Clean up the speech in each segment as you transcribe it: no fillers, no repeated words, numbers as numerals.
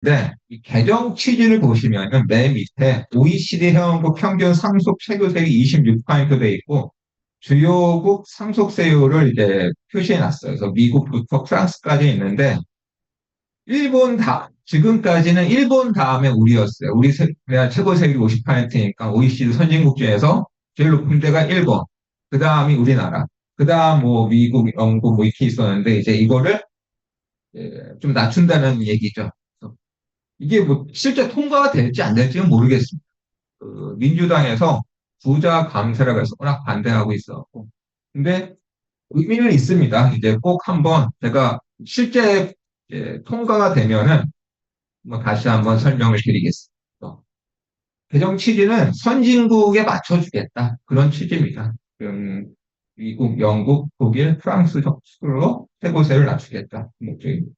네, 이 개정 취지를 보시면은 맨 밑에 OECD 회원국 평균 상속 세교세율이 26% 돼 있고 주요국 상속세율을 이제 표시해 놨어요. 그래서 미국부터 프랑스까지 있는데 지금까지는 일본 다음에 우리였어요. 우리가 최고 세율이 50%니까 OECD 선진국 중에서 제일 높은 데가 일본, 그 다음이 우리나라, 그 다음 뭐 미국, 영국 뭐 이렇게 있었는데 이제 이거를 좀 낮춘다는 얘기죠. 그래서 이게 뭐 실제 통과가 될지 안 될지는 모르겠습니다. 그 민주당에서 부자 감세라고 해서 워낙 반대하고 있었고. 근데 의미는 있습니다. 이제 꼭 한번 제가 실제 통과가 되면은 뭐 다시 한번 설명을 드리겠습니다. 개정 취지는 선진국에 맞춰주겠다. 그런 취지입니다. 미국, 영국, 독일, 프랑스 적으로 세고세를 낮추겠다. 목적입니다.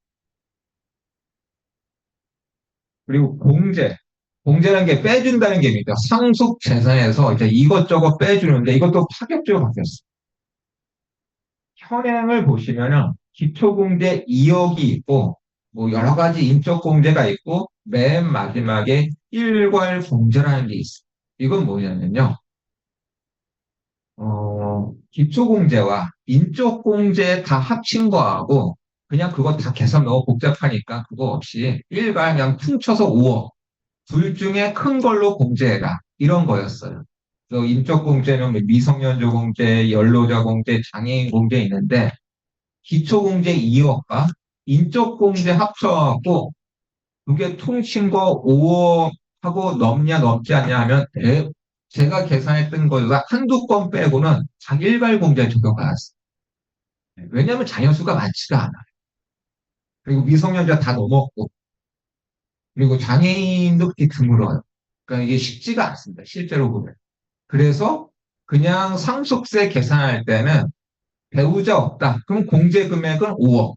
그리고 공제. 공제라는 게 빼준다는 게입니다. 상속 재산에서 이제 이것저것 빼주는데 이것도 파격적으로 바뀌었어요. 현행을 보시면은 기초공제 2억이 있고 뭐 여러 가지 인적 공제가 있고 맨 마지막에 일괄 공제라는 게 있어요. 이건 뭐냐면요. 기초공제와 인적공제 다 합친 거하고 그냥 그거 다 계산 너무 복잡하니까 그거 없이 일괄 그냥 퉁쳐서 5억 둘 중에 큰 걸로 공제해라 이런 거였어요. 그래서 인적공제는 뭐 미성년자 공제, 연로자 공제, 장애인 공제 있는데 기초공제 2억과 인적공제 합쳐갖고 그게 퉁친 거 5억하고 넘냐 넘지 않냐 하면 제가 계산했던 거보다 한두 건 빼고는 다 일괄 공제 적용받았어요. 왜냐하면 자녀 수가 많지가 않아요. 그리고 미성년자 다 넘었고 그리고 장애인도 그렇게 드물어요. 그러니까 이게 쉽지가 않습니다. 실제로 보면. 그래서 그냥 상속세 계산할 때는 배우자 없다. 그럼 공제 금액은 5억.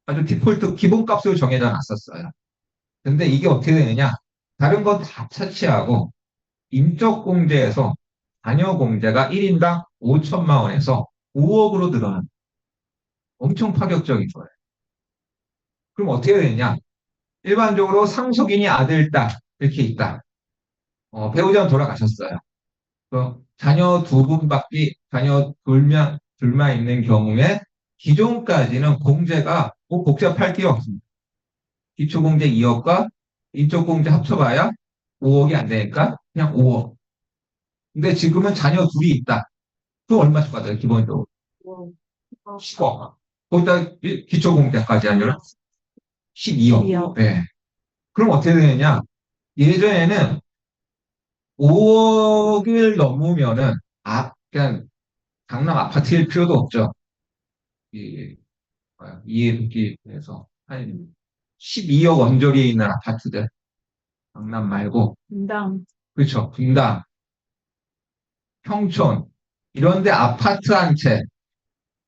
아주 디폴트 기본값으로 정해져 놨었어요. 근데 이게 어떻게 되느냐? 다른 거 다 차치하고 인적 공제에서 자녀 공제가 1인당 5천만 원에서 5억으로 늘어난 엄청 파격적인 거예요. 그럼 어떻게 되느냐? 일반적으로 상속인이 아들, 딸 이렇게 있다. 배우자는 돌아가셨어요. 자녀 두 분밖에 자녀 둘만 있는 경우에 기존까지는 공제가 뭐 복잡할 필요 없습니다. 기초공제 2억과 인적공제 합쳐봐야 5억이 안 되니까 그냥 5억. 근데 지금은 자녀 둘이 있다. 그럼 얼마씩 받아요, 기본적으로? 10억. 거기다 기초공제까지 하면 12억. 네. 그럼 어떻게 되느냐? 예전에는 5억을 넘으면은, 그냥 강남 아파트일 필요도 없죠. 이, 이해 듣기 위해서. 한 12억 언저리에 있는 아파트들. 강남 말고. 분당. 그렇죠. 분당, 평촌. 이런데 아파트 한 채,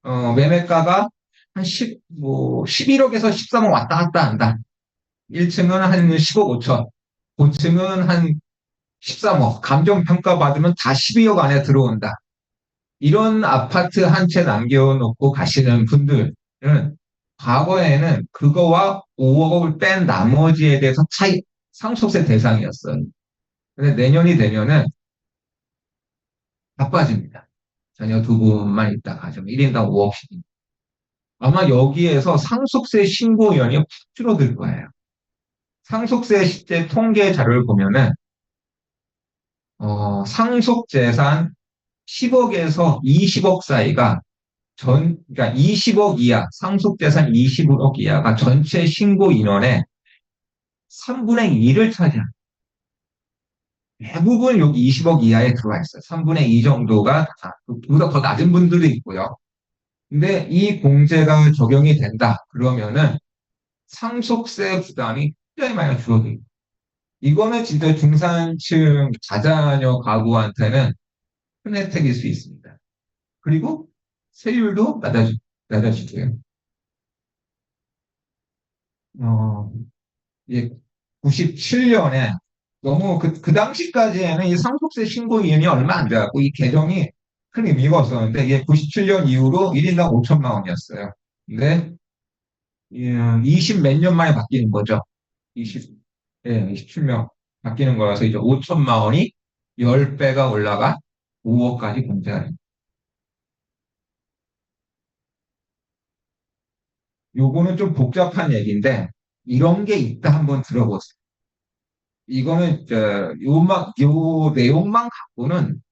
매매가가 한 11억에서 13억 왔다 갔다 한다. 1층은 한 10억 5천, 고층은 한 13억, 감정평가 받으면 다 12억 안에 들어온다. 이런 아파트 한 채 남겨놓고 가시는 분들은 과거에는 그거와 5억을 뺀 나머지에 대해서 상속세 대상이었어요. 근데 내년이 되면은 다 빠집니다. 자녀 두 분만 있다 가정 1인당 5억씩. 아마 여기에서 상속세 신고연이 확 줄어들 거예요. 상속세 실제 통계 자료를 보면은 상속재산 10억에서 20억 사이가 그러니까 20억 이하, 상속재산 20억 이하가 전체 신고 인원의 3분의 2를 차지합니다. 대부분 여기 20억 이하에 들어와 있어요. 3분의 2 정도가 그보다 더 낮은 분들이 있고요. 근데 이 공제가 적용이 된다. 그러면은 상속세 부담이 굉장히 많이 줄어들어요. 이거는 진짜 중산층 다자녀 가구한테는 큰 혜택일 수 있습니다. 그리고 세율도 낮아지고요. 어, 이제 97년에 너무 그 당시까지에는 이 상속세 신고 이윤이 얼마 안 돼갖고 이 개정이 큰 의미가 없었는데 이게 97년 이후로 1인당 5천만 원이었어요. 근데 20 몇 년 만에 바뀌는 거죠. 20, 예, 27명 바뀌는 거라서 이제 5천만 원이 10배가 올라가 5억까지 공제가 됩니다. 요거는 좀 복잡한 얘기인데 이런 게 있다 한번 들어보세요. 이거는 요 내용만 갖고는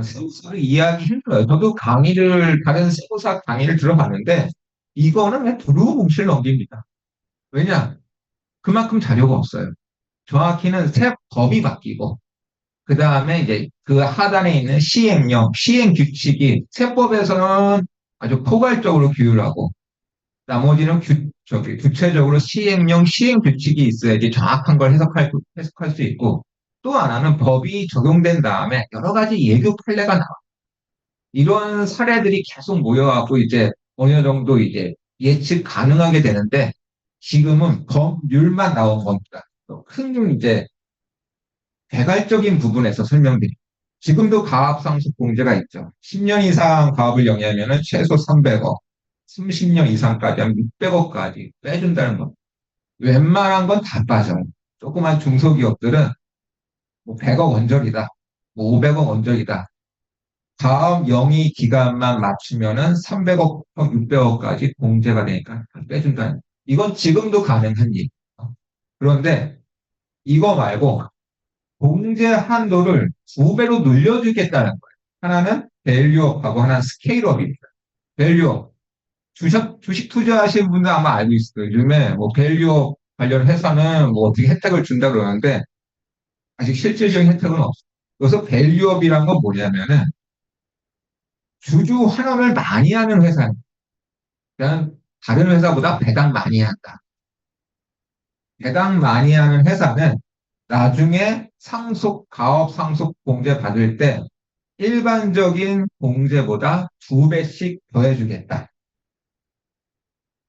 세무사를 이해하기 힘들어요. 저도 다른 세무사 강의를 들어봤는데 이거는 그냥 두루뭉실 넘깁니다. 왜냐? 그만큼 자료가 없어요. 정확히는 세법이 바뀌고 그 다음에 이제 그 하단에 있는 시행령, 시행 규칙이 세법에서는 아주 포괄적으로 규율하고 나머지는 구체적으로 시행령, 시행 규칙이 있어야지 정확한 걸 해석할 수 있고 또 하나는 법이 적용된 다음에 여러 가지 예규 판례가 나와. 이런 사례들이 계속 모여갖고 이제 어느 정도 이제 예측 가능하게 되는데 지금은 법률만 나온 겁니다. 큰 이제 개괄적인 부분에서 설명드립니다. 지금도 가압상속공제가 있죠. 10년 이상 가압을 영위하면 최소 300억, 30년 이상까지 하면 600억까지 빼준다는 겁니다. 웬만한 건 다 빠져요. 조그만 중소기업들은 뭐 100억 원저리다, 뭐 500억 원저리다. 가압 영위 기간만 맞추면은 300억, 600억까지 공제가 되니까 다 빼준다는. 이건 지금도 가능한 일이에요. 그런데 이거 말고 공제 한도를 2배로 늘려주겠다는 거예요. 하나는 밸류업하고 하나는 스케일업입니다. 밸류업. 주식 투자하시는 분들 아마 알고 있어요. 요즘에 뭐 밸류업 관련 회사는 뭐 어떻게 혜택을 준다 그러는데 아직 실질적인 혜택은 없어요. 그래서 밸류업이란 건 뭐냐면은 주주 환원을 많이 하는 회사입니다. 그냥 다른 회사보다 배당 많이 한다. 배당 많이 하는 회사는 나중에 가업 상속 공제 받을 때 일반적인 공제보다 2배씩 더해주겠다.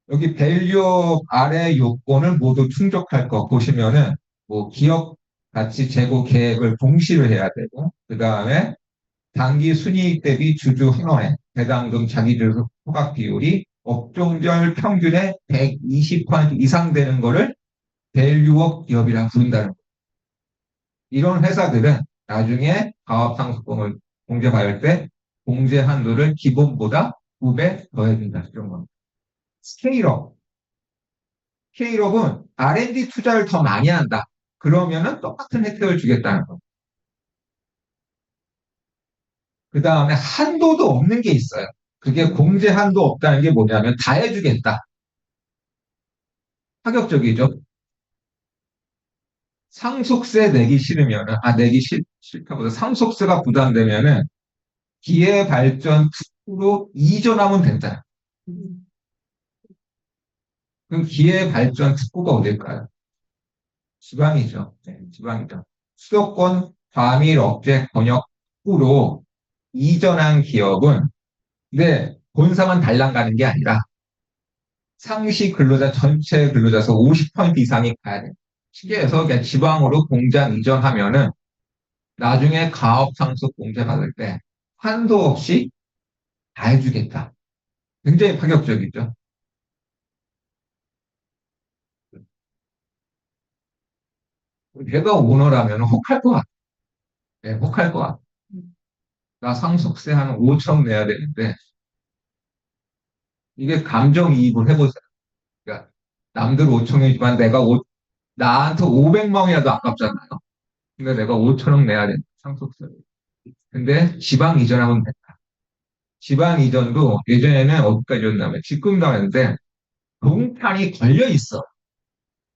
여기 밸류 아래 요건을 모두 충족할 거 보시면은 뭐 기업 가치 제고 계획을 동시를 해야 되고 그 다음에 당기 순이익 대비 주주 환원액, 배당금 자기주도 소각 비율이 업종별 평균의 120% 이상 되는 거를 밸류업 기업이라 부른다는 거예요. 이런 회사들은 나중에 가압상속공을 공제받을 때 공제 한도를 기본보다 2배 더해준다. 이런 겁니다. 스케일업. 스케일업은 R&D 투자를 더 많이 한다. 그러면은 똑같은 혜택을 주겠다는 거. 그 다음에 한도도 없는 게 있어요. 그게 공제 한도 없다는 게 뭐냐면 다 해주겠다. 파격적이죠. 상속세 내기 싫으면은, 싫다보다 상속세가 부담되면은 기회발전 특구로 이전하면 된다. 그럼 기회발전 특구가 어딜까요? 지방이죠. 네, 지방이죠. 수도권 과밀 억제 권역 특구로 이전한 기업은 근데 본사만 달랑 가는 게 아니라 상시 근로자 전체 근로자서 50% 이상이 가야 돼. 쉽게 해서 그냥 지방으로 공장 이전하면은 나중에 가업 상속 공제 받을 때 한도 없이 다 해주겠다. 굉장히 파격적이죠. 내가 오너라면 혹할 것 같아. 네, 혹할 것 같아. 나 상속세 한 5천 내야 되는데 이게 감정이입을 해보세요. 그러니까 남들 5천이지만 나한테 500만 원이라도 아깝잖아요. 근데 내가 5천 원 내야 돼. 상속세. 근데 지방 이전하면 된다. 지방 이전도 예전에는 어디까지였냐면 직금도 하는데 동탄이 걸려 있어.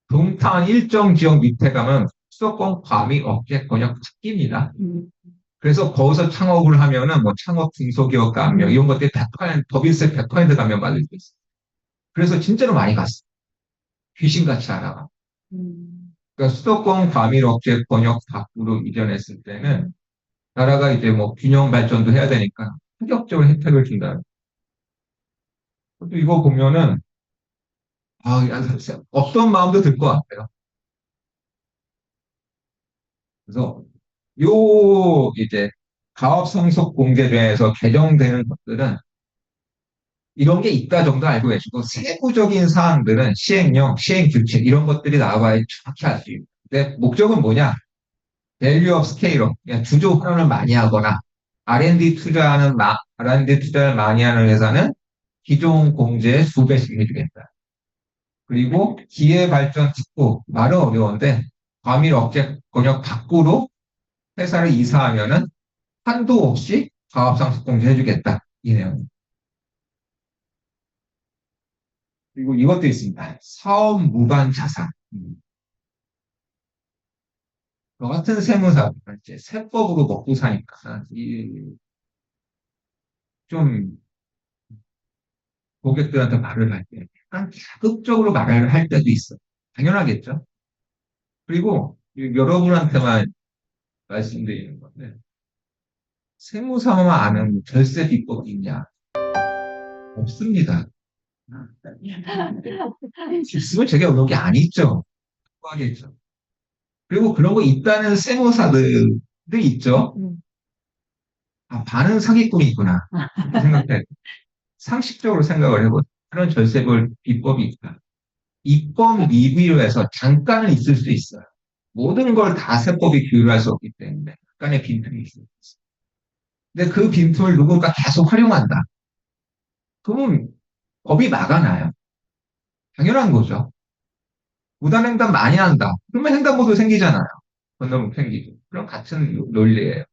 동탄 일정 지역 밑에 가면 수도권 과밀 억제 권역 찾기입니다. 그래서 거기서 창업을 하면은 뭐 창업 중소기업 가면 이런 것들이 100%, 법인세 100% 가면 받을 수 있어. 그래서 진짜로 많이 갔어. 귀신같이 알아가. 그러니까 수도권 과밀 억제 권역 밖으로 이전했을 때는 나라가 이제 뭐 균형 발전도 해야 되니까 파격적으로 혜택을 준다. 또 이거 보면은 어떤 마음도 들 것 같아요. 그래서 이제 가업상속 공제에서 개정되는 것들은 이런 게 있다 정도 알고 계시고 세부적인 사항들은 시행령, 시행규칙 이런 것들이 나와야 정확히 알 수 있는. 근데 목적은 뭐냐? value of scale, 그냥 주조 환원을 많이 하거나 R&D 투자를 많이 하는 회사는 기존 공제의 수 배씩 해주겠다. 그리고 기회 발전 특구, 말은 어려운데 과밀 억제 권역 밖으로 회사를 이사하면은 한도 없이 가압상속 공제 해주겠다. 이 내용. 그리고 이것도 있습니다. 사업 무관 자산. 저 같은 세무사가 이제 세법으로 먹고 사니까 좀 고객들한테 말을 할 때 약간 자극적으로 말을 할 때도 있어. 당연하겠죠. 그리고 여러분한테만 말씀드리는 건데 세무사만 아는 절세 비법이 있냐? 없습니다. 있으면 제게 어려운 게 아니죠. 하겠죠. 그리고 그런 거 있다는 세무사들도 있죠. 아, 반은 사기꾼이구나. 이렇게 생각해. 상식적으로 생각을 해보 그런 절세벌 비법이 있다. 입법 미비로 해서 잠깐은 있을 수 있어요. 모든 걸 다 세법이 규율할 수 없기 때문에 약간의 빈틈이 있을 수 있어요. 근데 그 빈틈을 누군가 계속 활용한다. 그러면 법이 막아놔요. 당연한 거죠. 무단횡단 많이 한다. 그러면 횡단보도 생기잖아요. 건너면 생기죠. 그런 같은 논리예요.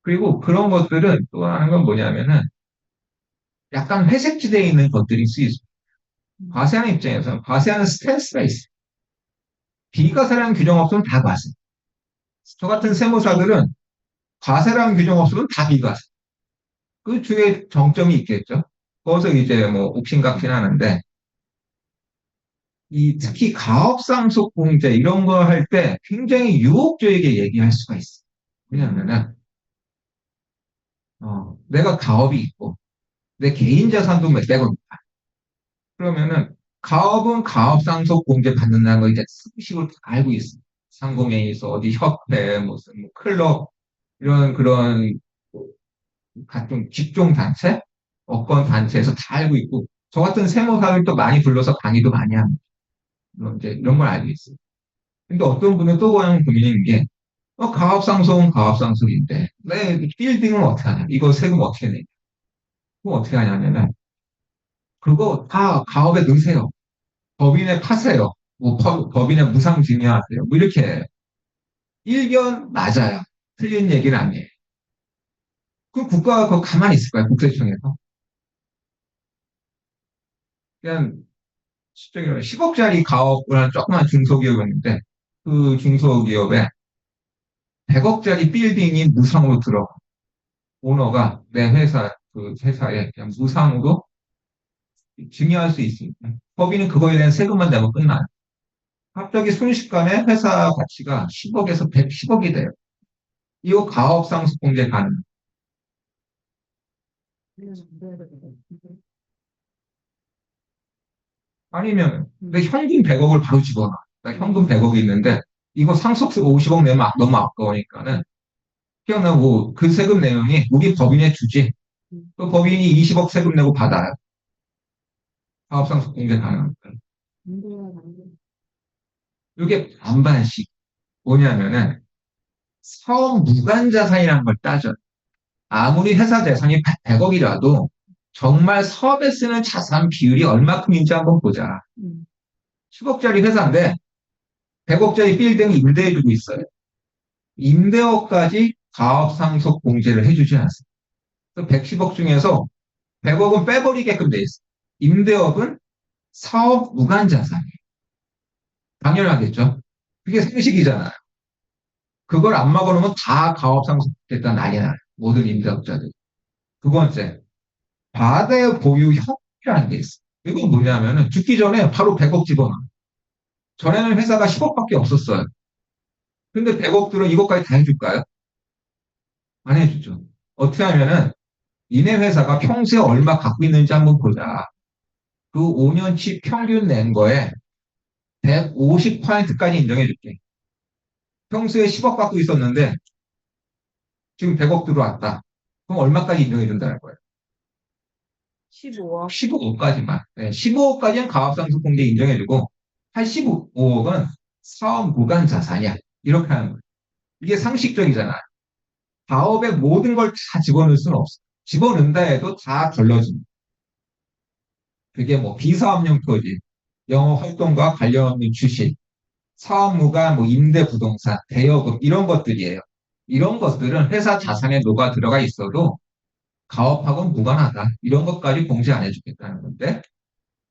그리고 그런 것들은 또 하는 건 뭐냐면은 약간 회색지대에 있는 것들이 쓰이죠. 과세하는 입장에서는 과세하는 스탠스가 있어요. 비과세라는 규정 없으면 다 과세. 저 같은 세무사들은 과세라는 규정 없으면 다 비과세. 그 주에 정점이 있겠죠. 거기서 이제 뭐 옥신각신하는데 이 특히 가업상속 공제 이런 거 할 때 굉장히 유혹적이게 얘기할 수가 있어. 왜냐하면은 내가 가업이 있고 내 개인 자산도 몇백억 있다. 그러면은 가업은 가업상속 공제 받는다는 거 이제 수식으로 다 알고 있어. 상공회의소, 어디 협회, 무슨 뭐 클럽 이런 그런 각종 직종 단체, 업권 단체에서 다 알고 있고 저 같은 세무사를 또 많이 불러서 강의도 많이 합니다. 이제 이런 걸 알고 있어요. 근데 어떤 분은 또 그냥 고민인 게 가압상속은 가압상속인데 내 빌딩은 어떻게 하냐? 이거 세금 어떻게 내냐? 그거 어떻게 하냐면은 그거 다 가업에 넣으세요. 법인에 파세요. 뭐 법인에 무상증여하세요. 뭐 이렇게 해요. 일견 맞아요. 틀린 얘기는 아니에요. 그럼 국가가 그거 가만히 있을 거야. 국세청에서. 그냥 10억짜리 가업을 하는 조그만 중소기업이었는데 그 중소기업에 100억짜리 빌딩이 무상으로 들어가. 오너가 내 회사, 그 회사에 그냥 무상으로 증여할 수 있습니다. 법인은 그거에 대한 세금만 내면 끝나요. 갑자기 순식간에 회사 가치가 10억에서 110억이 돼요. 이거 가업상속공제 가능. 아니면 내 현금 100억을 바로 집어넣어. 나 현금 100억이 있는데 이거 상속세 50억 내면 너무 아까우니까는 그냥 뭐그 세금 내용이 우리 법인에 주지. 그 법인이 20억 세금 내고 받아요. 가업상속공제 가능합니다. 이게 반반씩 뭐냐면은 사업 무관자산이라는 걸 따져. 아무리 회사 재산이 100억이라도 정말 사업에 쓰는 자산 비율이 얼마큼인지 한번 보자. 10억짜리 회사인데 100억짜리 빌딩 임대해주고 있어요. 임대업까지 가업상속 공제를 해주지 않습니다. 110억 중에서 100억은 빼버리게끔 돼 있어요. 임대업은 사업 무관자산이에요. 당연하겠죠. 그게 상식이잖아요. 그걸 안 막아놓으면 다 가업상속됐다 난리 나요. 모든 임대업자들. 두 번째, 과대 보유 협의라는 게 있어요. 이건 뭐냐면은 죽기 전에 바로 100억 집어넣어. 전에는 회사가 10억밖에 없었어요. 근데 100억 들은 이것까지 다 해줄까요? 안 해주죠. 어떻게 하면은 니네 회사가 평소에 얼마 갖고 있는지 한번 보자. 그 5년치 평균 낸 거에 150%까지 인정해줄게. 평소에 10억 갖고 있었는데 지금 100억 들어왔다. 그럼 얼마까지 인정해준다는 거예요? 15억. 15억까지만. 네, 15억까지는 가압상속공제 인정해주고 85억은 사업 무관 자산이야. 이렇게 하는 거야. 이게 상식적이잖아. 가업에 모든 걸 다 집어넣을 수는 없어. 집어넣는다 해도 다 걸러진다. 그게 뭐 비사업용 토지, 영업 활동과 관련 없는 주식, 사업무가 뭐 임대부동산, 대여금 이런 것들이에요. 이런 것들은 회사 자산에 녹아 들어가 있어도 가업하고는 무관하다. 이런 것까지 공시 안 해주겠다는 건데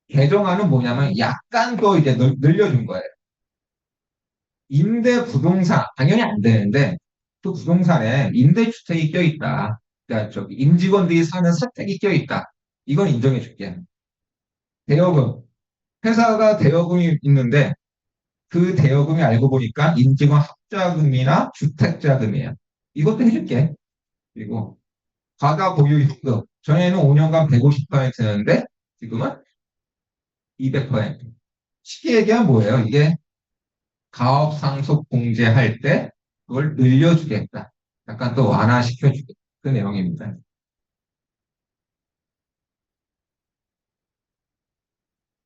개정안은 뭐냐면 약간 더 이제 늘려준 거예요. 임대부동산 당연히 안 되는데 그 부동산에 임대주택이 껴있다. 그러니까 저기 임직원들이 사는 사택이 껴있다. 이건 인정해 줄게. 대여금 회사가 대여금이 있는데 그 대여금이 알고 보니까 임직원 합자금이나 주택자금이에요. 이것도 해줄게. 그리고 과다 보유 현금. 전에는 5년간 150%였는데 지금은 200%. 쉽게 얘기하면 뭐예요? 이게 가업 상속 공제할 때 그걸 늘려주겠다. 약간 또 완화시켜주겠다. 그 내용입니다.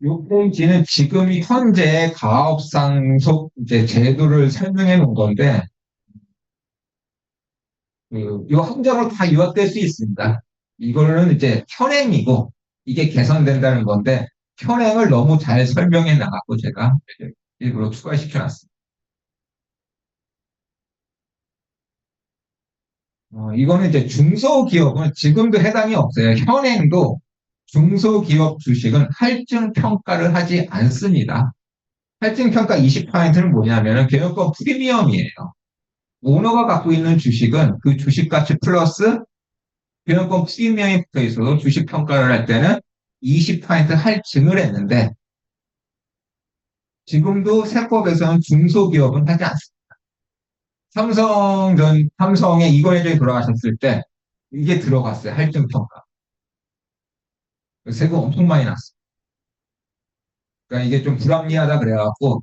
요 페이지는 지금 현재 가업 상속 이제 제도를 설명해 놓은 건데 이 함정으로 다 요약될 수 있습니다. 이거는 이제 현행이고 이게 개선된다는 건데 현행을 너무 잘 설명해 나갔고 제가 일부러 추가시켜 놨습니다. 이거는 이제 중소기업은 지금도 해당이 없어요. 현행도 중소기업 주식은 할증 평가를 하지 않습니다. 할증 평가 20%는 뭐냐면은 개념권 프리미엄이에요. 오너가 갖고 있는 주식은 그 주식 가치 플러스 교역권 프리미엄이 붙어 있어도 주식 평가를 할 때는 20% 할증을 했는데 지금도 세법에서는 중소기업은 하지 않습니다. 삼성의 이건희정이 돌아가셨을 때 이게 들어갔어요. 할증 평가. 세금 엄청 많이 났어요. 그러니까 이게 좀 불합리하다 그래갖고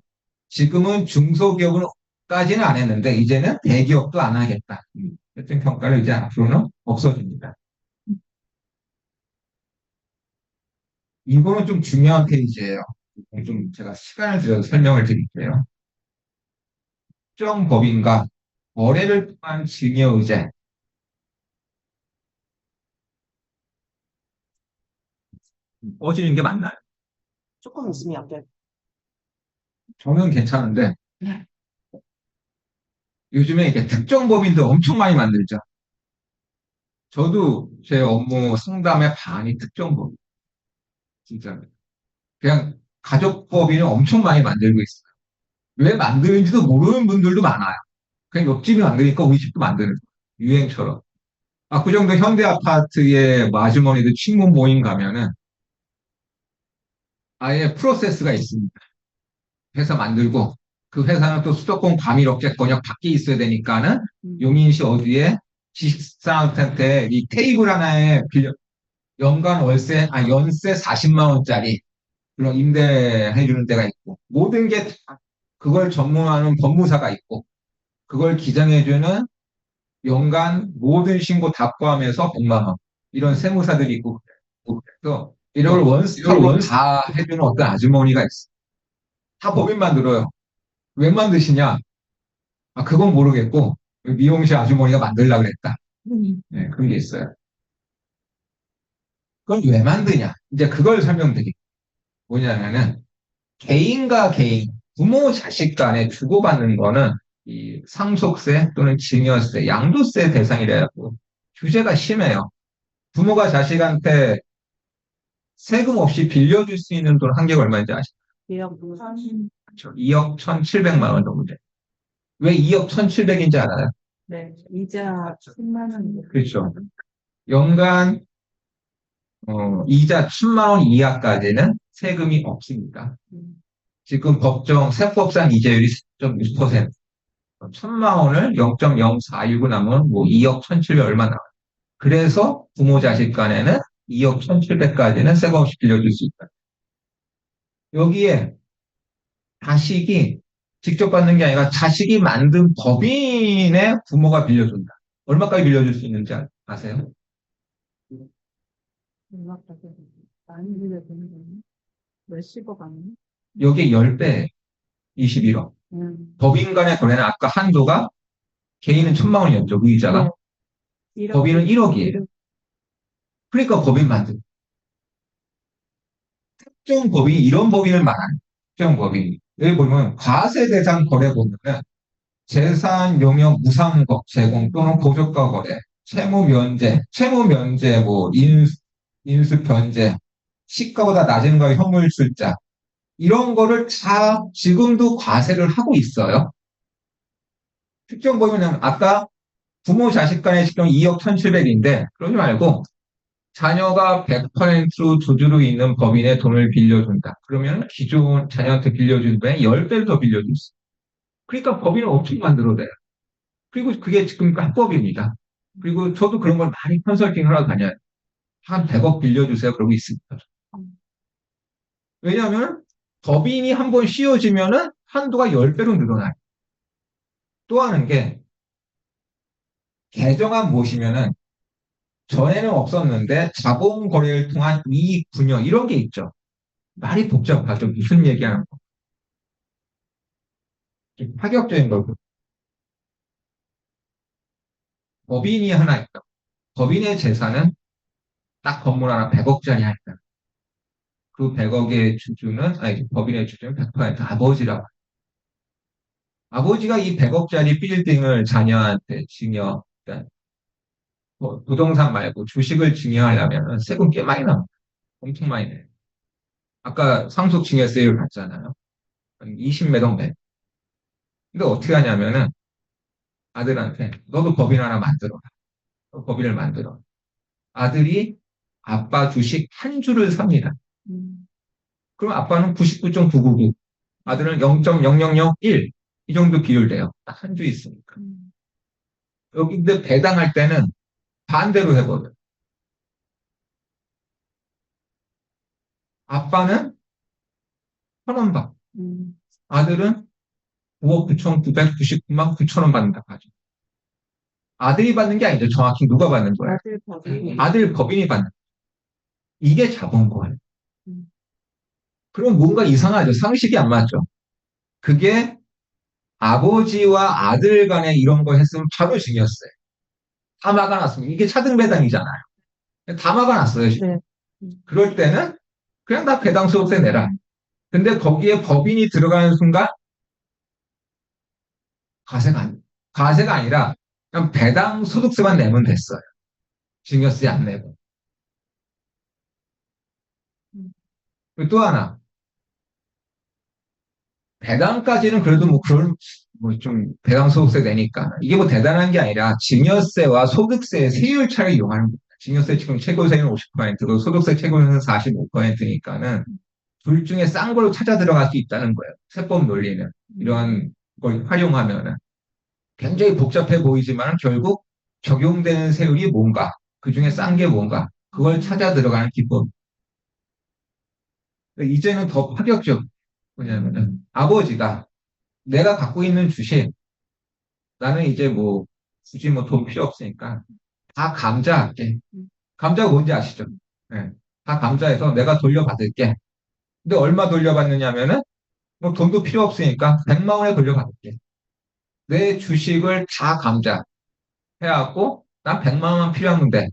지금은 중소기업은까지는 안 했는데 이제는 대기업도 안 하겠다. 할증 평가를 이제 앞으로는 없어집니다. 이거는 좀 중요한 페이지예요. 좀 제가 시간을 들여서 설명을 드릴게요. 특정 법인과 거래를 통한 증여의제. 꺼지는 게 맞나요? 조금 있으면 연결. 저는 괜찮은데 요즘에 이게 특정 법인들 엄청 많이 만들죠. 저도 제 업무 상담의 반이 특정 법인. 진짜. 그냥 가족 법인을 엄청 많이 만들고 있어요. 왜 만드는지도 모르는 분들도 많아요. 그냥 옆집이 만드니까 우리 집도 만드는 거예요. 유행처럼. 아, 그 정도 현대 아파트의 마주머니도 친구 모임 가면은 아예 프로세스가 있습니다. 회사 만들고 그 회사는 또 수도권 과밀 억제권역 밖에 있어야 되니까는 용인시 어디에 지식사한테 이 테이블 하나에 빌려 연간 월세 연세 40만 원짜리 그런 임대해 주는 데가 있고 모든 게 그걸 전문하는 법무사가 있고 그걸 기장해 주는 연간 모든 신고 다 포함해서 100만 원 이런 세무사들이 있고 그래서 이런 걸 원스톱으로 다 해주는 어떤 아주머니가 있어. 다 법인 만들어요. 왜 만드시냐? 아, 그건 모르겠고, 미용실 아주머니가 만들려고 그랬다. 네, 그런 게 있어요. 그걸 왜 만드냐? 이제 그걸 설명드릴게요. 뭐냐면은, 개인과 개인, 부모, 자식 간에 주고받는 거는 이 상속세 또는 증여세, 양도세 대상이라고 규제가 심해요. 부모가 자식한테 세금 없이 빌려줄 수 있는 돈 한계가 얼마인지 아시죠? 2억 1 그렇죠. 2억 1,700만 원 정도 돼. 왜 2억 1,700인지 알아요? 네, 이자 10만 원. 그렇죠. 연간 이자 1000만 원 이하까지는 세금이 없습니다. 지금 세법상 이자율이 10.6%. 1000만 원을 0.0465 남으면 뭐 2억 1,700 얼마 나와요. 그래서 부모 자식 간에는 2억 1,700까지는 세금 없이 빌려줄 수 있다. 여기에 자식이 직접 받는 게 아니라 자식이 만든 법인의 부모가 빌려준다. 얼마까지 빌려줄 수 있는지 아세요? 연락하게 많이 일을 되는 거니? 몇십억 아니야? 여기 10배 21억. 법인 간의 거래는 아까 한도가 개인은 1,000만 원이었죠. 무이자가. 법인은 1억이에요. 그러니까 법인 만들. 특정 법인이 이런 법인을 말하는 특정 법인. 여기 보면 과세 대상 거래 보면은 재산 용역 무상법 제공 또는 고저가 거래, 채무 면제, 뭐 인수 변제, 시가보다 낮은 거에 현물 출자 이런 거를 다 지금도 과세를 하고 있어요. 특정 법인은 아까 부모 자식 간의 직종 2억 1,700인데 그러지 말고 자녀가 100% 주주로 있는 법인에 돈을 빌려준다. 그러면 기존 자녀한테 빌려준 돈의 10배를 더 빌려줄 수 있어요. 그러니까 법인을 엄청 만들어내요. 그리고 그게 지금 합법입니다. 그리고 저도 그런 걸 많이 컨설팅을 하러 다녀요. 한 100억 빌려주세요. 그러고 있습니다. 왜냐하면 법인이 한번 씌워지면은 한도가 10배로 늘어나요. 또 하는 게 개정안 보시면은 전에는 없었는데 자본 거래를 통한 이익 분여 이런 게 있죠. 말이 복잡하죠. 무슨 얘기하는 거. 좀 파격적인 거고. 법인이 하나 있다. 법인의 재산은 딱 건물 하나 100억짜리 하나 있다. 그 100억의 주주는, 아니, 법인의 주주는 100% 아버지라고. 아버지가 이 100억짜리 빌딩을 자녀한테 증여, 그러니까 뭐 부동산 말고 주식을 증여하려면 세금 꽤 많이 나옵니다. 엄청 많이 내요. 아까 상속 증여세율 봤잖아요. 20몇 억 내. 근데 어떻게 하냐면은 아들한테 너도 법인 하나 만들어라. 법인을 만들어. 아들이 아빠 주식 한 주를 삽니다. 그럼 아빠는 99.999, 아들은 0.0001, 이 정도 비율 돼요. 딱 한 주 있으니까. 여기 근데 배당할 때는 반대로 해버려요. 아빠는 1,000원 받고, 아들은 9억 9,999만 9천 원 받는다. 가지고. 아들이 받는 게 아니죠. 정확히 누가 받는 거예요? 아들 법인이 받는 거예요. 이게 자본거예요. 그럼 뭔가 이상하죠. 상식이 안 맞죠. 그게 아버지와 아들 간에 이런 거 했으면 바로 징역어요. 다 막아놨습니다. 이게 차등배당이잖아요. 다 막아놨어요, 지금. 네. 그럴 때는 그냥 다 배당 소득세 내라. 근데 거기에 법인이 들어가는 순간 과세가 아니라 그냥 배당 소득세만 내면 됐어요. 증여세 안 내고. 그리고 또 하나. 배당까지는 그래도 뭐 그런 뭐 좀 배당 소득세 내니까 이게 뭐 대단한 게 아니라 증여세와 소득세의 세율 차를 이용하는 겁니다. 증여세 지금 최고세는 50%고 소득세 최고세는 45%니까는 둘 중에 싼 걸로 찾아 들어갈 수 있다는 거예요. 세법 논리는 이러한 걸 활용하면은 굉장히 복잡해 보이지만 결국 적용되는 세율이 뭔가 그 중에 싼 게 뭔가 그걸 찾아 들어가는 기법. 이제는 더 파격적. 뭐냐면은 아버지가 내가 갖고 있는 주식 나는 이제 뭐 굳이 뭐 돈 필요 없으니까 다 감자할게. 감자가 뭔지 아시죠? 네. 다 감자해서 내가 돌려받을게. 근데 얼마 돌려받느냐면은 뭐 돈도 필요 없으니까 100만 원에 돌려받을게. 내 주식을 다 감자 해갖고 난 100만 원만 필요한데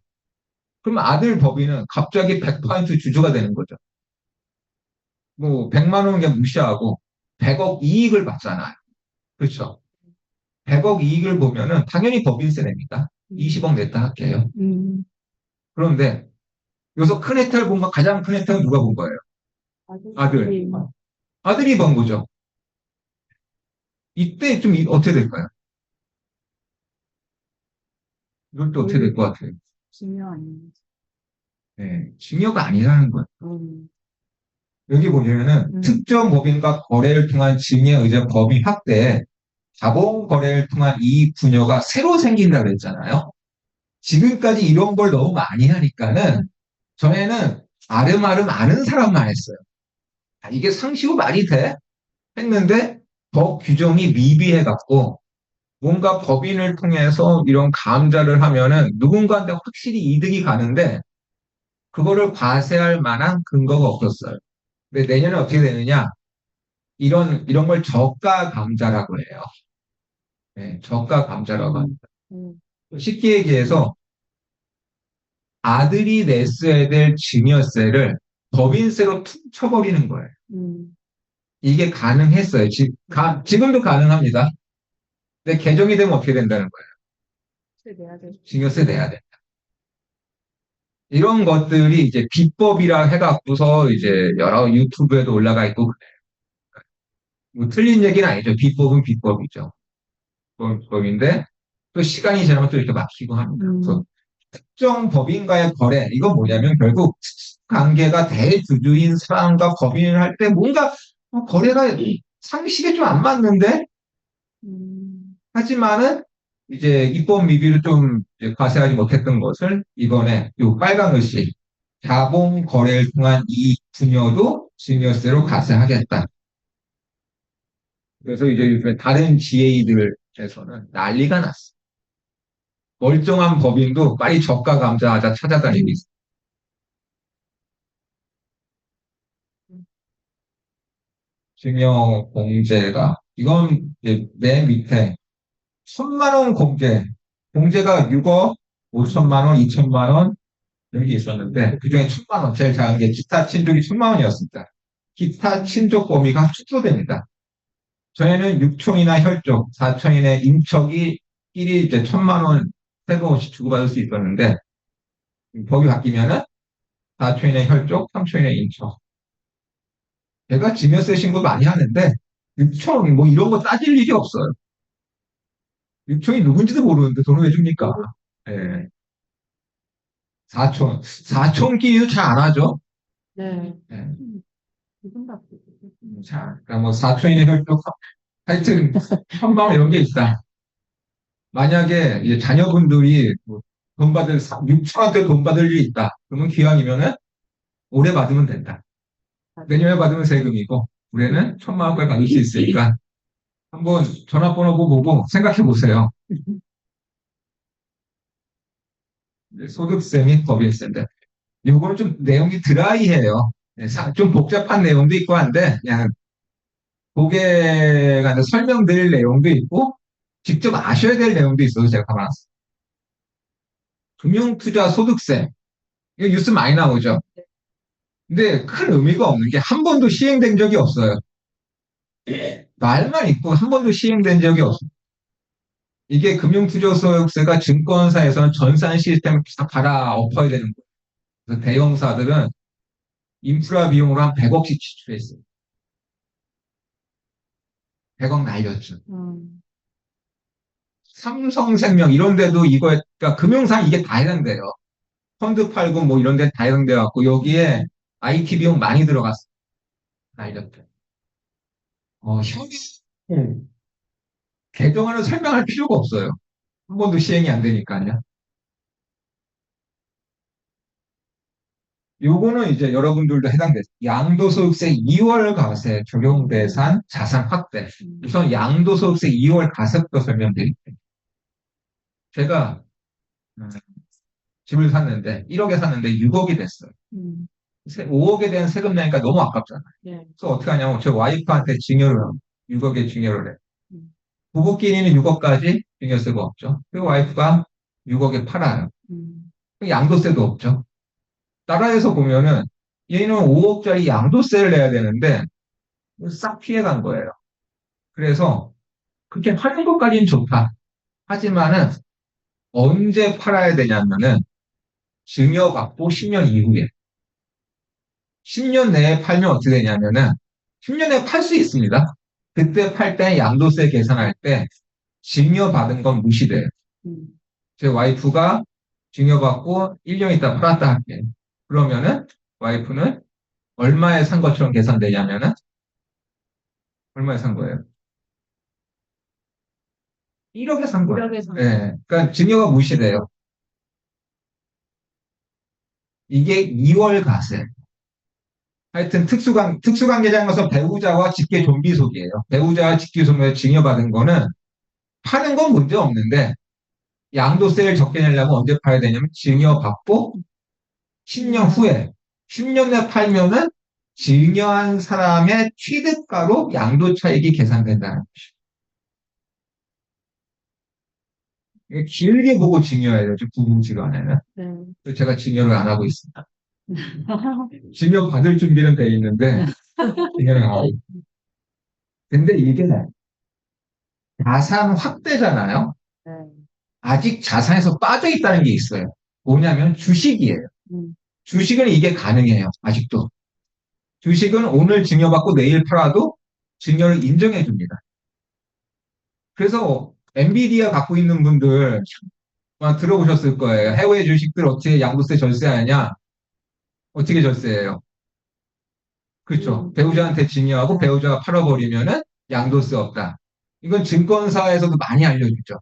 그럼 아들 법인은 갑자기 100% 주주가 되는 거죠. 뭐 100만 원은 그냥 무시하고 100억 이익을 받잖아요. 그렇죠? 100억 이익을 보면은 당연히 법인세 냅니다. 20억 냈다 할게요. 그런데 여기서 큰 혜택을 본 거, 가장 큰 혜택은 누가 본 거예요? 아들. 아들이 본 거죠. 이때 좀 어떻게 될까요? 이럴 때 어떻게 될 것 같아요? 중요 아니에요. 네, 증여가 아니라는 거예요. 여기 보시면은 특정 법인과 거래를 통한 증여 의제 범위 확대, 자본 거래를 통한 이익 분여가 새로 생긴다 그랬잖아요. 지금까지 이런 걸 너무 많이 하니까는 전에는 아름아름 아는 사람만 했어요. 아, 이게 상식으로 말이 돼? 했는데 법 규정이 미비해갖고 뭔가 법인을 통해서 이런 감자를 하면은 누군가한테 확실히 이득이 가는데 그거를 과세할 만한 근거가 없었어요. 근데 내년에 어떻게 되느냐? 이런 걸 저가 감자라고 해요. 네, 저가 감자라고 합니다. 음, 쉽게 얘기해서 아들이 냈어야 될 증여세를 법인세로 툭 쳐버리는 거예요. 음, 이게 가능했어요. 지금도 가능합니다. 근데 개정이 되면 어떻게 된다는 거예요? 내야 돼. 증여세 내야 돼. 이런 것들이 이제 비법이라 해갖고서 이제 여러 유튜브에도 올라가 있고, 뭐 틀린 얘기는 아니죠. 비법은 비법이죠. 비법인데, 또 시간이 지나면 또 이렇게 막히고 합니다. 그래서 특정 법인과의 거래, 이건 뭐냐면 결국 관계가 대주주인 사람과 법인을 할 때 뭔가 거래가 상식에 좀 안 맞는데, 하지만은 이제 입법 미비로 좀 이제 과세하지 못했던 것을 이번에 요 빨간 글씨 자본 거래를 통한 이익 분여도 증여세로 과세하겠다. 그래서 이제 요즘에 다른 GA들에서는 난리가 났어. 멀쩡한 법인도 빨리 저가 감사하자 찾아다니고 있어. 증여 공제가 이건 이제 맨 밑에 1,000만 원 공제가 6억 5천만 원, 2천만 원 여기 있었는데 그중에 1,000만 원 제일 작은 게 기타 친족이 1,000만 원이었습니다. 기타 친족 범위가 축소됩니다. 전에는 6촌이나 혈족, 4촌이나 인척이 끼리 이제 1,000만 원 세금없이 주고받을 수 있었는데 법이 바뀌면은 4촌이나 혈족, 3촌이나 인척. 제가 증여세 신고 많이 하는데 6촌 뭐 이런 거 따질 일이 없어요. 6촌이 누군지도 모르는데 돈을 왜 줍니까? 예. 4촌끼리도 잘 안 하죠. 네. 예. 기분 나쁘 자, 그러니까 뭐 4촌이나 혈족, 하여튼 현방 이런 게 있다. 만약에 이제 자녀분들이 뭐돈 받을 6천원대 돈 받을 일이 있다. 그러면 기왕이면은 올해 받으면 된다. 내년에 받으면 세금이고 올해는 1,000만 원까지 받을 수 있으니까 한번 전화번호 보고 생각해 보세요. 소득세 및 법인세인데 요거는 좀 내용이 드라이해요. 네, 좀 복잡한 내용도 있고 한데 그냥 고객한테 설명드릴 내용도 있고 직접 아셔야 될 내용도 있어서 제가 가만놨어요. 금융투자 소득세 이거 뉴스 많이 나오죠. 근데 큰 의미가 없는 게 한 번도 시행된 적이 없어요. 말만 있고 한 번도 시행된 적이 없어요. 이게 금융투자소득세가 증권사에서는 전산 시스템을 다 갈아엎어야 되는 거예요. 그래서 대형사들은 인프라 비용으로 한 100억씩 지출했어요. 100억 날렸죠. 삼성생명 이런 데도 이거, 그러니까 금융상 이게 다 해당돼요. 펀드 팔고 뭐 이런 데 다 해당돼 갖고 여기에 IT 비용 많이 들어갔어요. 날렸대. 현금 개정안을 설명할 필요가 없어요. 한 번도 시행이 안 되니까요. 요거는 이제 여러분들도 해당돼요. 양도소득세 2월 과세 적용 대상 자산 확대. 우선 양도소득세 2월 과세부터 설명드릴게요. 제가 집을 샀는데 1억에 샀는데 6억이 됐어요. 5억에 대한 세금 내니까 너무 아깝잖아요. 네. 그래서 어떻게 하냐면 저 와이프한테 증여를 6억에 증여를 해. 부부끼리는 6억까지 증여세가 없죠. 그리고 와이프가 6억에 팔아요. 양도세도 없죠. 나라에서 보면은 얘는 5억짜리 양도세를 내야 되는데 싹 피해간 거예요. 그래서 그렇게 하는 것까지는 좋다. 하지만은 언제 팔아야 되냐면은 증여받고 10년 이후에 10년 내에 팔면 어떻게 되냐면은 10년 내에 팔 수 있습니다. 그때 팔 때 양도세 계산할 때 증여받은 건 무시돼요. 제 와이프가 증여받고 1년 있다 팔았다 할게. 그러면은 와이프는 얼마에 산 것처럼 계산되냐면은 얼마에 산 거예요? 1억에 산 거예요. 1억에 산 예. 그러니까 증여가 무시돼요. 이게 2월 가세. 하여튼 특수관계자로서 배우자와 직계 존비속이에요. 배우자와 직계 존비에 증여받은 거는 파는 건 문제 없는데 양도세를 적게 내려면 언제 파야 되냐면 증여받고 10년 후에 10년 내에 팔면은 증여한 사람의 취득가로 양도차익이 계산된다는 것이죠. 이게 길게 보고 증여해야 되죠. 부부지간에는. 네. 그래서 제가 증여를 안 하고 있습니다. 증여 받을 준비는 돼 있는데 증여를 안 하고 있습니다. 근데 이게 자산 확대잖아요. 네. 아직 자산에서 빠져 있다는 게 있어요. 뭐냐면 주식이에요. 음. 주식은 이게 가능해요. 아직도. 주식은 오늘 증여받고 내일 팔아도 증여를 인정해 줍니다. 그래서 엔비디아 갖고 있는 분들 아마 들어보셨을 거예요. 해외 주식들 어떻게 양도세 절세하냐? 어떻게 절세해요? 그렇죠. 배우자한테 증여하고 배우자가 팔아버리면은 양도세 없다. 이건 증권사에서도 많이 알려주죠.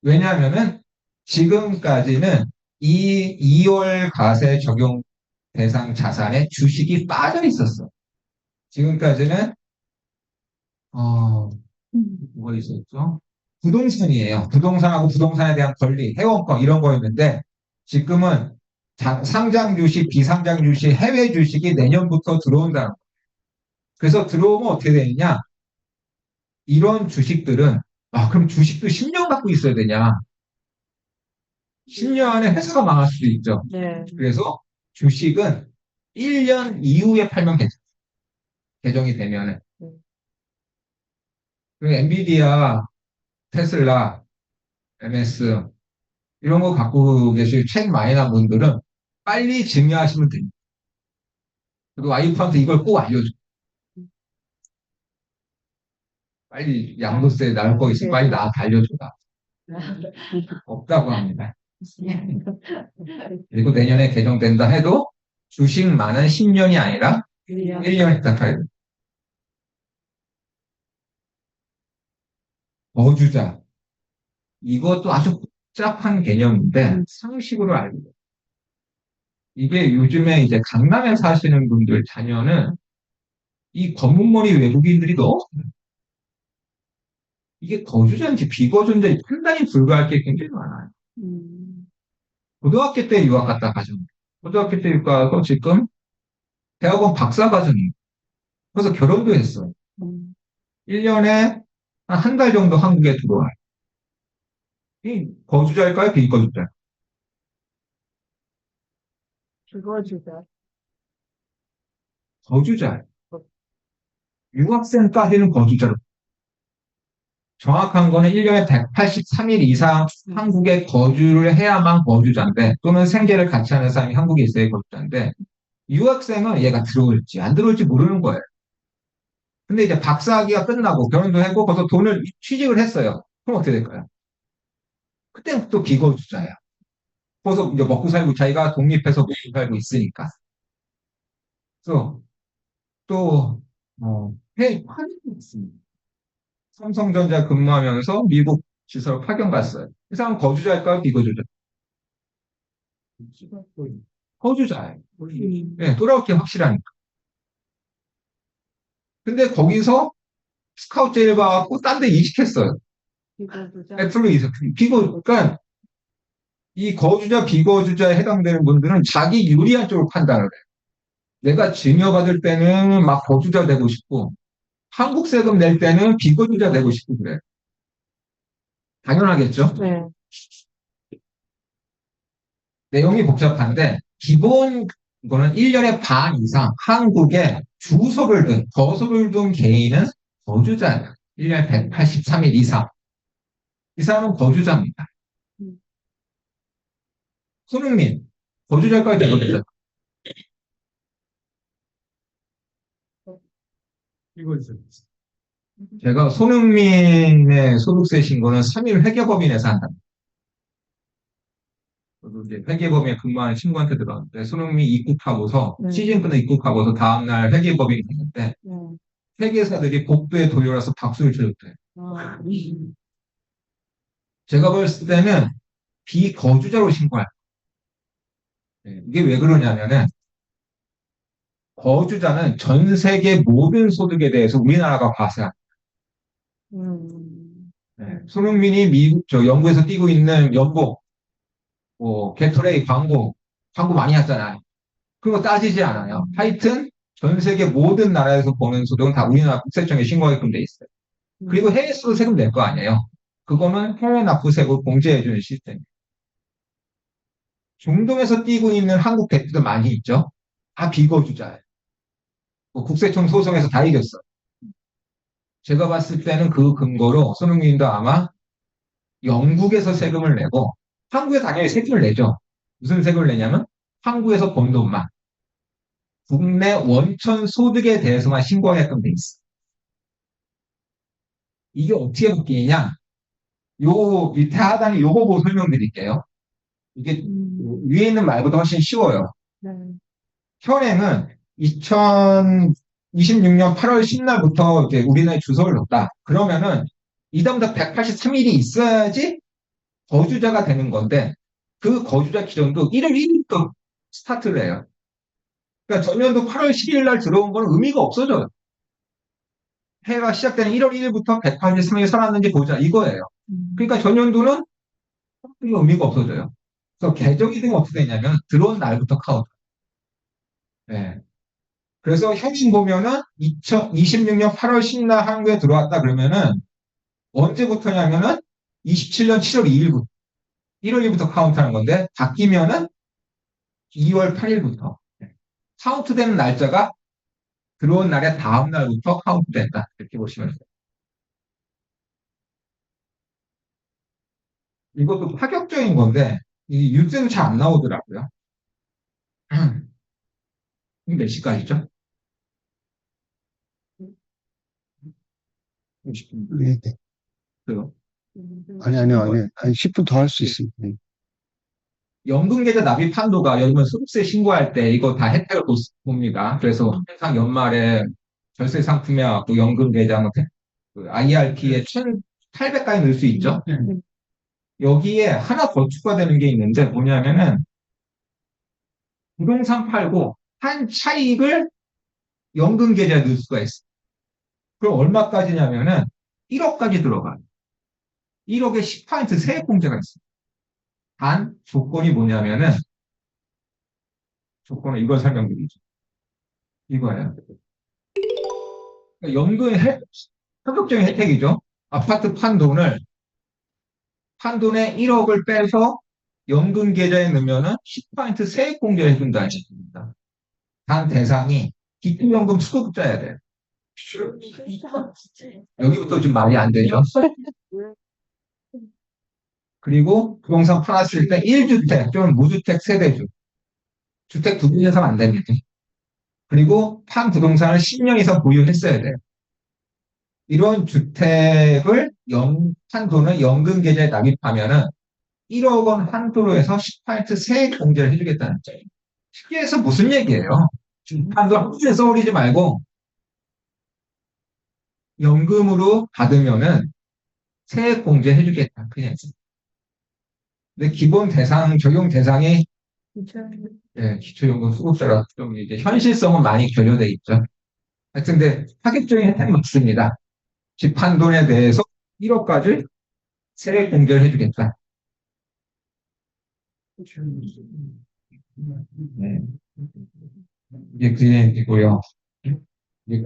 왜냐하면은 지금까지는 이 2월 과세 적용 대상 자산에 주식이 빠져 있었어. 지금까지는 뭐가 있었죠? 부동산이에요. 부동산하고 부동산에 대한 권리, 회원권 이런 거였는데 지금은 상장 주식, 비상장 주식, 해외 주식이 내년부터 들어온다는 거예요. 그래서 들어오면 어떻게 되느냐? 이런 주식들은 그럼 주식도 10년 갖고 있어야 되냐? 10년 안에 회사가 망할 수도 있죠. 네. 그래서 주식은 1년 이후에 팔면 개정이 되면은 그리고 엔비디아, 테슬라, MS 이런 거 갖고 계실 책 많이 난 분들은 빨리 증여하시면 됩니다. 그리고 와이프한테 이걸 꼭 알려줘. 빨리 양도세 나올 거 있으면 빨리 나한테 알려줘라. 없다고 합니다. 그리고 내년에 개정된다 해도 주식만은 10년이 아니라 1년 있다 팔야 돼. 거주자. 이것도 아주 복잡한 개념인데 상식으로 알고 있어요. 이게 요즘에 이제 강남에 사시는 분들 자녀는 이 검은머리 외국인들이 너무 이게 거주자인지 비거주인지 판단이 불가할 게 굉장히 많아요. 고등학교 때 유학 갔다 가죠. 고등학교 때 유학 가서 지금 대학원 박사 과정이에요. 그래서 결혼도 했어요. 1년에 한 달 정도 한국에 들어와요. 이 거주자일까요? 비거주자? 그거주다. 거주자. 유학생까지는 거주자로. 정확한 거는 1년에 183일 이상 한국에 거주를 해야만 거주자인데 또는 생계를 같이 하는 사람이 한국에 있어야 거주자인데 유학생은 얘가 들어올지 안 들어올지 모르는 거예요. 근데 이제 박사학위가 끝나고 결혼도 했고 벌써 돈을 취직을 했어요. 그럼 어떻게 될까요? 그때는 또 비거주자예요. 그래서 이제 먹고 살고 자기가 독립해서 먹고 살고 있으니까. 그래서 또 환영이 있습니다. 삼성전자 근무하면서 미국 지사로 파견 갔어요. 이 사람 거주자일까요? 비거주자? 거주자예요. 네, 돌아올 게 확실하니까. 근데 거기서 스카우트 제일 받았고 딴 데 이직했어요. 비거주자. 애플로 이직. 그러니까 이 거주자, 비거주자에 해당되는 분들은 자기 유리한 쪽으로 판단을 해요. 내가 증여받을 때는 막 거주자 되고 싶고 한국 세금 낼 때는 비거주자 되고 싶고 그래. 당연하겠죠? 네. 내용이 복잡한데 기본 거는 1년에 반 이상 한국에 주소를 둔, 거소를 둔 개인은 거주자예요. 1년에 183일 이상. 이 사람은 거주자입니다. 손흥민, 거주자일까요? 비거주자? 이거죠. 제가 손흥민의 소득세 신고는 3일 회계법인에서 한답니다. 저도 이제 회계법인에 근무하는 친구한테 들었는데 손흥민 입국하고서 시즌 끝에 입국하고서 다음날 회계법인 갔는데 회계사들이 복도에 돌려와서 박수를 쳐줬대요. 제가 봤을 때는 비거주자로 신고할 거예요. 이게 왜 그러냐면은 거주자는 전 세계 모든 소득에 대해서 우리나라가 과세합니다. 손흥민이 영국에서 뛰고 있는 연봉, 게토레이 광고 많이 하잖아요. 그거 따지지 않아요. 하여튼 전 세계 모든 나라에서 버는 소득은 다 우리나라 국세청에 신고하게끔 돼 있어요. 그리고 해외에서도 세금 낼 거 아니에요. 그거는 해외 납부세금 공제해주는 시스템. 중동에서 뛰고 있는 한국 대표도 많이 있죠. 다 비거주자예요. 뭐 국세청 소송에서 다 이겼어. 제가 봤을 때는 그 근거로 손흥민도 아마 영국에서 세금을 내고 한국에 당연히 세금을 내죠. 무슨 세금을 내냐면 한국에서 번 돈만 국내 원천 소득에 대해서만 신고하게끔 돼 있어. 이게 어떻게 바뀌느냐? 요 밑에 하단에 요거 보고 설명드릴게요. 이게 위에 있는 말보다 훨씬 쉬워요. 네. 현행은 2026년 8월 10날부터 이제 우리나라에 주소를 넣었다. 그러면은 이다음부터 183일이 있어야지 거주자가 되는 건데 그 거주자 기준도 1월 1일부터 스타트를 해요. 그러니까 전년도 8월 10일 날 들어온 거는 의미가 없어져요. 해가 시작되는 1월 1일부터 183일 살았는지 보자 이거예요. 그러니까 전년도는 의미가 없어져요. 그래서 개정이 되면 어떻게 되냐면 들어온 날부터 카운트. 네. 그래서 현행 보면은 2026년 8월 10일 한국에 들어왔다 그러면은 언제부터냐면은 27년 7월 2일부터 1월 1일부터 카운트하는 건데 바뀌면은 2월 8일부터 카운트되는 날짜가 들어온 날의 다음 날부터 카운트된다 이렇게 보시면 돼요. 이것도 파격적인 건데 이 뉴스에는 잘 안 나오더라고요. 이게 몇 시까지죠? 50분. 네, 네. 그요. 아니, 10분 더 할 수 있습니다. 네. 연금계좌 납입 한도가 여러분 소득세 신고할 때 이거 다 혜택을 봅니다. 그래서 항상 연말에 절세 상품에 갖고 연금계좌 뭐 IRP에 1,800까지 넣을 수 있죠. 여기에 하나 더 추가되는 게 있는데 뭐냐면은 부동산 팔고 한 차익을 연금계좌에 넣을 수가 있어요. 그럼 얼마까지냐면은 1억까지 들어가요. 1억에 10% 세액공제가 있어요. 단 조건이 뭐냐면은 조건은 이걸 설명드리죠. 이거예요. 연금 파격적인 혜택이죠. 아파트 판 돈에 1억을 빼서 연금 계좌에 넣으면은 10% 세액 공제를 해준다는 얘기입니다. 단 대상이 기초연금 수급자야 돼요. 여기부터 좀 말이 안 되죠. 그리고 부동산 팔았을 때 1주택 또는 무주택 세대주 주택 두 개 이상 안 됩니다. 그리고 판 부동산을 10년 이상 보유했어야 돼요. 이런 주택을 판 돈을 연금 계좌에 납입하면은 1억 원 한도로 해서 10% 세액 공제를 해주겠다는 거예요. 쉽게 해서 무슨 얘기예요? 판도 한푼에 써버리지 말고 연금으로 받으면은 세액 공제 해주겠다. 그냥. 근데 기본 대상, 적용 대상이 기초연금 수급자라 좀 이제 현실성은 많이 결여돼 있죠. 하여튼 근데 파격적인 혜택이 맞습니다. 집 한 돈에 대해서 1억까지 세액 공제를 해주겠다. 네. 이게 그 얘기고요.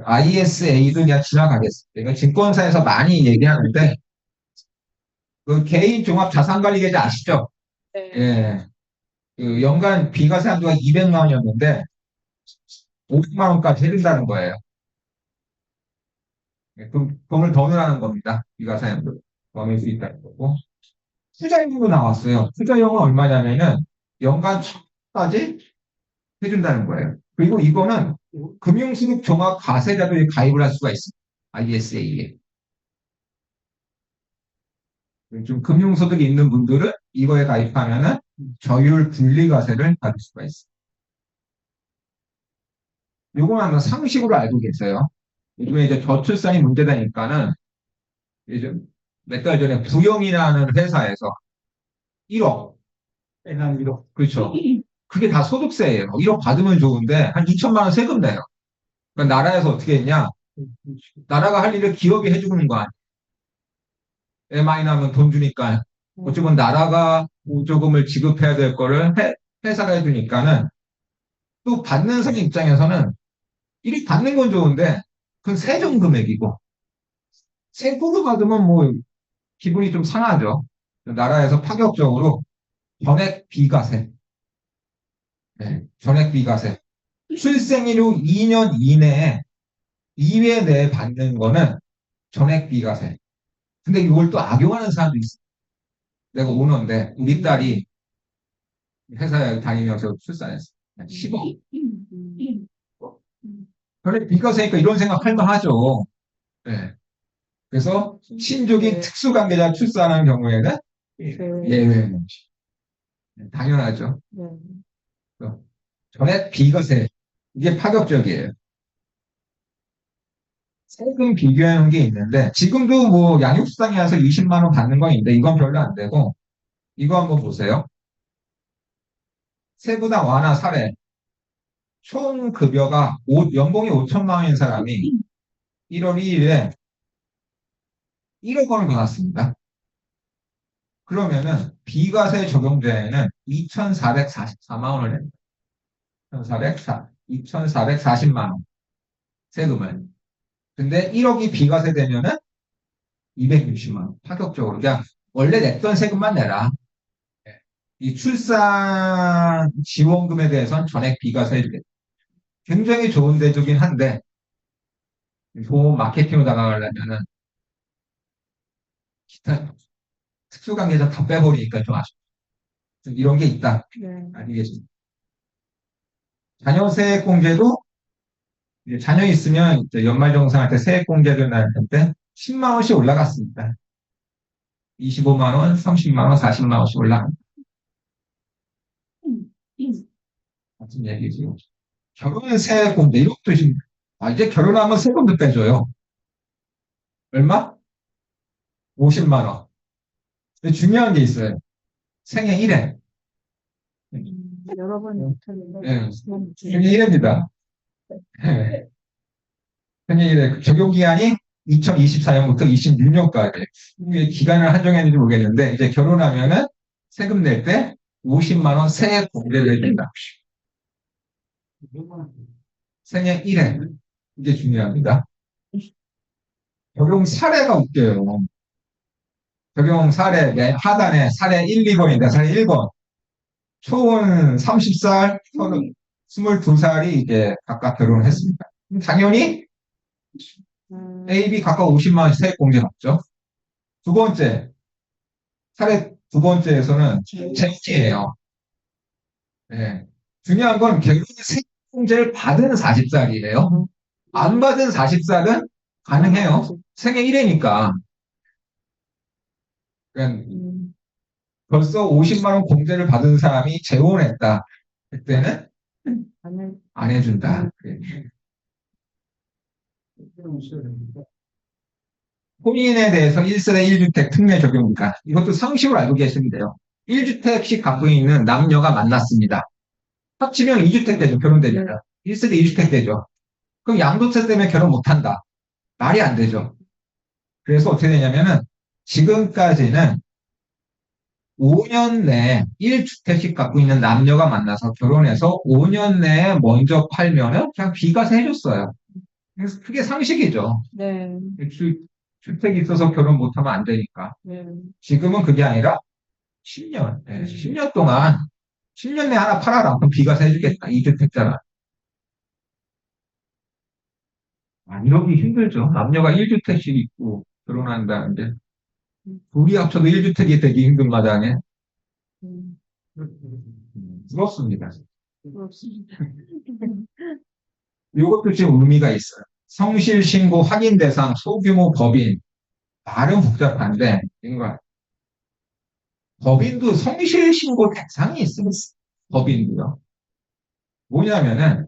ISA도 그냥 지나가겠습니다. 이거 증권사에서 많이 얘기하는데 그 개인 종합 자산관리계좌 아시죠? 네. 예. 그 연간 비과세 한도가 200만 원이었는데 50만 원까지 해준다는 거예요. 그럼 돈을 더 넣으라는 겁니다. 비과세 한도 범할 수 있다는 거고. 투자용으로 나왔어요. 투자용은 얼마냐면은 연간 1,000까지 해준다는 거예요. 그리고 이거는 금융수급 종합 과세자들이 가입을 할 수가 있습니다. ISA에. 좀 금융소득이 있는 분들은 이거에 가입하면은 저율 분리과세를 받을 수가 있습니다. 요거는 아마 상식으로 알고 계세요. 요즘에 이제 저출산이 문제되니까는 이제 몇 달 전에 부영이라는 회사에서 1억, 빼는 1억, 그렇죠. 그게 다 소득세예요. 1억 받으면 좋은데 한 2천만 원 세금 내요. 그러니까 나라에서 어떻게 했냐? 나라가 할 일을 기업이 해주는 거 아니에요. 애 많이 나면 돈 주니까 어쩌면 나라가 보조금을 지급해야 될 거를 회사가 해주니까는 또 받는 사람 입장에서는 이리 받는 건 좋은데 그건 세전 금액이고 세금으로 받으면 뭐 기분이 좀 상하죠. 나라에서 파격적으로 전액 비과세, 네, 전액 비과세. 출생일후 2년 이내에 2회 내에 받는 거는 전액 비과세. 근데 이걸 또 악용하는 사람도 있어. 내가 오너인데 우리 딸이 회사에 다니면서 출산했어. 10억. 전액 비과세니까 이런 생각 할 만하죠. 네. 그래서 친족인 특수관계자 출산한 경우에는 예외는 당연하죠. 네. 전액 비과세 이게 파격적이에요. 세금 비교하는 게 있는데 지금도 뭐 양육수당에 와서 20만 원 받는 건 있는데 이건 별로 안 되고 이거 한번 보세요. 세부담 완화 사례 총 급여가 연봉이 5천만 원인 사람이 1월 2일에 1억 원을 받았습니다. 그러면은 비과세 적용제에는 2,444만 원을 냅니다. 2,440만 원 세금을. 근데 1억이 비과세 되면은 260만 원. 파격적으로. 그냥 원래 냈던 세금만 내라. 이 출산 지원금에 대해서는 전액 비과세 해주겠다. 굉장히 좋은 대조긴 한데, 좋은 마케팅으로 나가려면은, 기타 특수관계자 다 빼버리니까 좀 아쉽다. 이런 게 있다. 네. 알겠습니다. 자녀세액공제도 이제 자녀 있으면 이제 연말정산할 때 세액공제를 날 텐데 10만 원씩 올라갔습니다. 25만 원, 30만 원, 40만 원씩 올라갑니다. 같은 얘기지. 결혼 세액공제 이것도 지금 이제 결혼하면 세금도 빼줘요. 얼마? 50만 원. 근데 중요한 게 있어요. 생애 1회. 여러 번 못하는데. 네. 생애 1회입니다. 네. 생애 1회. 적용 기한이 2024년부터 26년까지. 기간을 한정했는지 모르겠는데, 이제 결혼하면은 세금 낼 때 50만 원 세액 공제를 해준다. 생애 1회. 이게 중요합니다. 적용 사례가 웃겨요. 적용 사례, 맨 하단에 사례 1, 2번인데, 사례 1번. 초혼 30살, 22살이 이제 각각 결혼을 했습니다. 당연히 A, B 각각 50만 원씩 세액 공제 받죠. 두 번째, 사례 두 번째에서는 쟁취예요. 네. 중요한 건 결혼 세액 공제를 받은 40살이에요. 안 받은 40살은 가능해요. 생애 1회니까. 그러니까 벌써 50만 원 공제를 받은 사람이 재혼했다. 그때는 안 해준다. 혼인에 대해서 1세대 1주택 특례 적용입니다. 이것도 상식으로 알고 계시면 돼요. 1주택씩 갖고 있는 남녀가 만났습니다. 합치면 2주택 되죠. 결혼되면. 1세대 2주택 되죠. 그럼 양도세 때문에 결혼 못한다. 말이 안 되죠. 그래서 어떻게 되냐면은 지금까지는 5년 내에 1주택씩 갖고 있는 남녀가 만나서 결혼해서 5년 내에 먼저 팔면은 그냥 비과세 해줬어요. 그래서 그게 상식이죠. 네. 주택이 있어서 결혼 못하면 안 되니까. 네. 지금은 그게 아니라 10년, 10년 동안 10년 내에 하나 팔아라. 그럼 비과세 해주겠다. 2주택자라. 이러기 힘들죠. 남녀가 1주택씩 있고 결혼한다는데 둘이 합쳐도 1주택이 되기 힘든 마당에 부럽습니다. 부럽습니다. 이것도 지금 의미가 있어요. 성실 신고 확인 대상 소규모 법인 말은 복잡한데 이거 법인도 성실 신고 대상이 있습니다. 법인도요. 뭐냐면은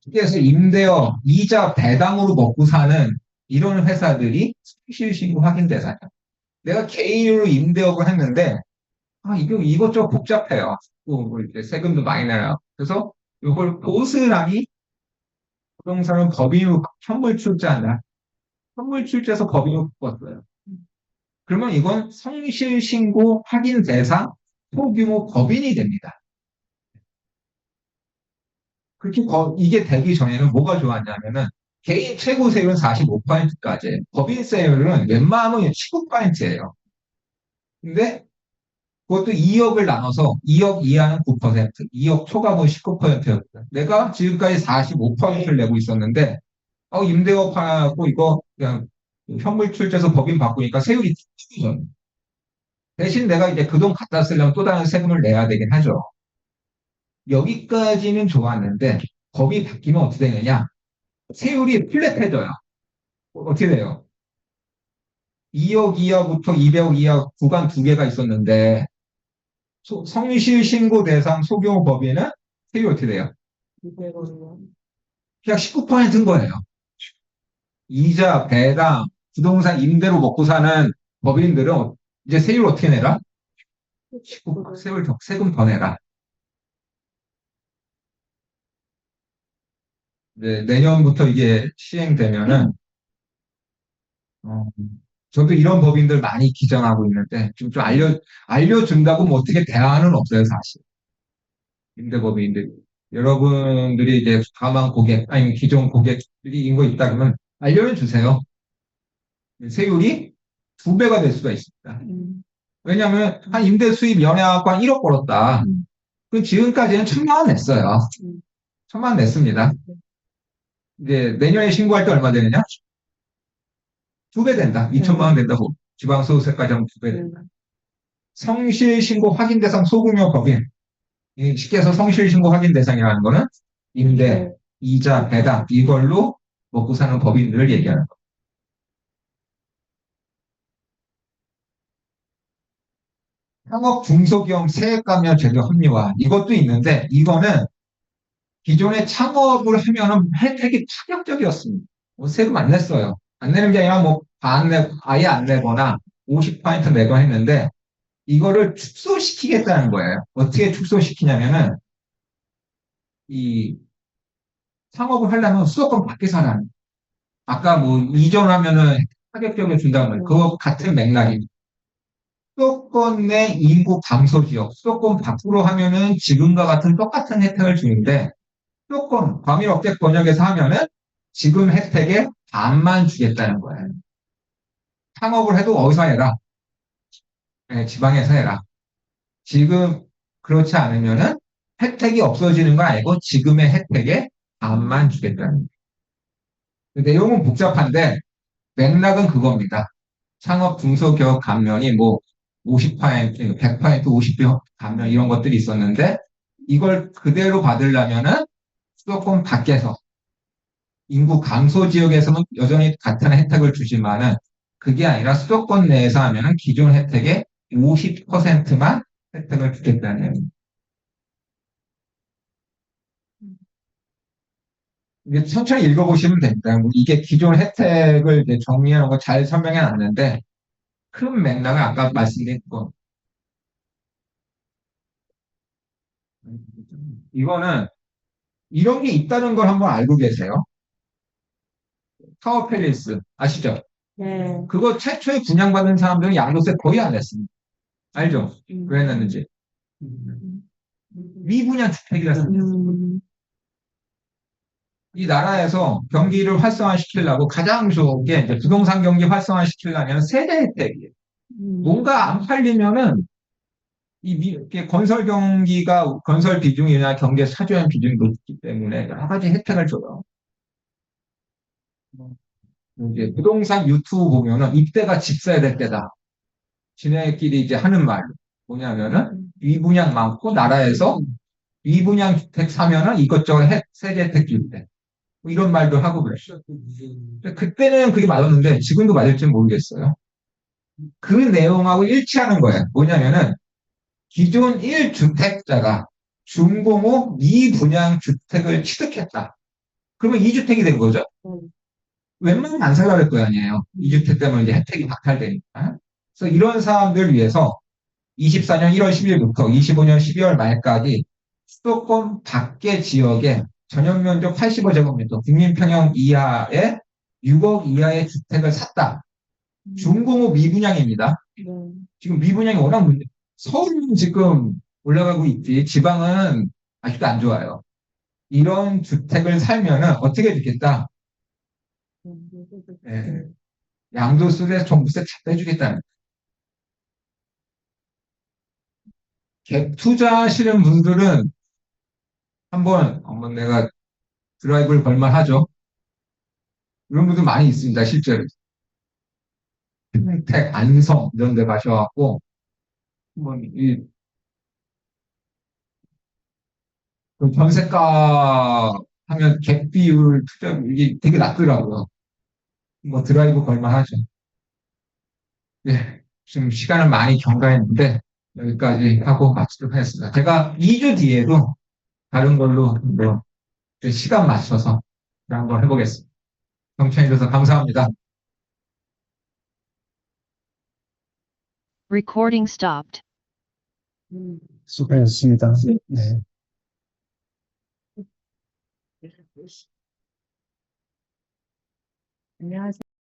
그래서 임대업, 이자 배당으로 먹고 사는 이런 회사들이 성실 신고 확인 대상이야. 내가 개인으로 임대업을 했는데 이거 이것저것 복잡해요. 또 이제 세금도 많이 내요. 그래서 이걸 고스란히 부동산은 법인으로 현물 출자한다. 현물 출자해서 법인으로 바꿨어요. 그러면 이건 성실 신고 확인 대상 소규모 법인이 됩니다. 이게 되기 전에는 뭐가 좋았냐면은 개인 최고 세율은 45%까지, 법인세율은 웬만하면 19%예요. 근데 그것도 2억을 나눠서 2억 이하는 9%, 2억 초과분 19%였거든. 내가 지금까지 45%를 내고 있었는데, 임대업하고 이거 그냥 현물출제해서 법인 바꾸니까 세율이 튀죠. 대신 내가 이제 그 돈 갖다 쓰려면 또 다른 세금을 내야 되긴 하죠. 여기까지는 좋았는데 법이 바뀌면 어떻게 되느냐? 세율이 플랫해져요. 어떻게 돼요? 2억 이하부터 200억 이하 구간 두 개가 있었는데 성실 신고 대상 소규모 법인은 세율이 어떻게 돼요? 200원이요. 그냥 19%인 거예요. 이자, 배당, 부동산 임대로 먹고 사는 법인들은 이제 세율 어떻게 내라? 19% 세금 더 내라. 이제 내년부터 이게 시행되면은 어, 저도 이런 법인들 많이 기장하고 있는데 좀 알려준다고 뭐 어떻게 대안은 없어요, 사실. 임대법인들. 여러분들이 이제 가망 고객, 아니면 기존 고객들이 이거 있다 그러면 알려는 주세요. 세율이 2배가 될 수가 있습니다. 왜냐하면 한 임대 수입 연회하고 한 1억 벌었다. 그 지금까지는 1,000만 원 냈어요. 1,000만 원 냈습니다. 이제 내년에 신고할 때 얼마 되느냐? 2배 된다. 2천만 원 된다고. 지방소득세까지 하면 2배 된다. 성실 신고 확인 대상 소규모 법인. 쉽게 해서 성실 신고 확인 대상이라는 거는 임대, 이자, 배당 이걸로 먹고 사는 법인들을 얘기하는 거. 상업 중소기업 세액감면 제도 합리화 이것도 있는데 이거는 기존에 창업을 하면은 혜택이 파격적이었습니다. 뭐 세금 안 냈어요. 안 내는 게 아니라 뭐 반 내, 아예 안 내거나 50% 내고 했는데 이거를 축소시키겠다는 거예요. 어떻게 축소시키냐면은 이 창업을 하려면 수도권 밖에서 하라는 거예요. 아까 뭐 이전하면은 파격적으로 준다는 거예요. 그거 같은 맥락입니다. 수도권 내 인구 감소 지역, 수도권 밖으로 하면은 지금과 같은 똑같은 혜택을 주는데 수도권 과밀억제 권역에서 하면은 지금 혜택의 반만 주겠다는 거예요. 창업을 해도 어디서 해라? 네, 지방에서 해라. 지금 그렇지 않으면은 혜택이 없어지는 거 아니고 지금의 혜택의 반만 주겠다는 거예요. 내용은 복잡한데 맥락은 그겁니다. 창업 중소기업 감면이 뭐 50%, 100%, 50% 감면 이런 것들이 있었는데 이걸 그대로 받으려면은 수도권 밖에서 인구 감소 지역에서는 여전히 같은 혜택을 주지만은 그게 아니라 수도권 내에서 하면은 기존 혜택의 50%만 혜택을 주겠다는 이게 천천히 읽어보시면 됩니다. 이게 기존 혜택을 이제 정리하는 거 잘 설명해 놨는데 큰 맥락은 아까 말씀드린 거. 이거는 이런 게 있다는 걸 한번 알고 계세요? 타워 팰리스 아시죠? 네. 그거 최초에 분양받은 사람들은 양도세 거의 안 냈습니다. 알죠? 왜 냈는지. 미분양 주택이라습니다. 이 나라에서 경기를 활성화시키려고 가장 좋은 게 이제 부동산 경기 활성화시키려면 세대 혜택이에요. 뭔가 안 팔리면은 이게 건설 경기가 건설 비중이나 경제 차지하는 비중이 높기 때문에 여러 가지 혜택을 줘요. 이제 부동산 유튜브 보면은 이때가 집 사야 될 때다. 지네끼리 이제 하는 말 뭐냐면은 위분양 많고 나라에서 위분양 주택 사면은 이것저것 세제 혜택 줄 때. 뭐 이런 말도 하고 그랬어요. 그때는 그게 맞았는데 지금도 맞을지는 모르겠어요. 그 내용하고 일치하는 거예요. 뭐냐면은 기존 1주택자가 준공후 미분양 주택을 취득했다. 그러면 2주택이 된 거죠. 웬만하면 안 살라 그럴 거 아니에요. 2주택 때문에 이제 혜택이 박탈되니까. 그래서 이런 사람들을 위해서 24년 1월 10일부터 25년 12월 말까지 수도권 밖의 지역에 전용 면적 85제곱미터, 국민평형 이하의 6억 이하의 주택을 샀다. 준공후 미분양입니다. 지금 미분양이 워낙 서울은 지금 올라가고 있지. 지방은 아직도 안 좋아요. 이런 주택을 살면은 어떻게 되겠다? 예, 양도세에 종부세 다 빼주겠다는. 갭 투자하시는 분들은 한번 내가 드라이브를 걸만 하죠. 이런 분들 많이 있습니다, 실제로. 평택, 안성 이런 데 가셔갖고 한번 그 전세가 하면 갭 비율 투자 이게 되게 낮더라고요. 뭐 드라이브 걸만 하죠. 예, 지금 시간을 많이 경과했는데 여기까지 하고 마치도록 하겠습니다. 제가 2주 뒤에도 다른 걸로 뭐 시간 맞춰서 한번 해보겠습니다. 경청해주셔서 감사합니다. Recording stopped. 수고하셨습니다. 네. 안녕하세요.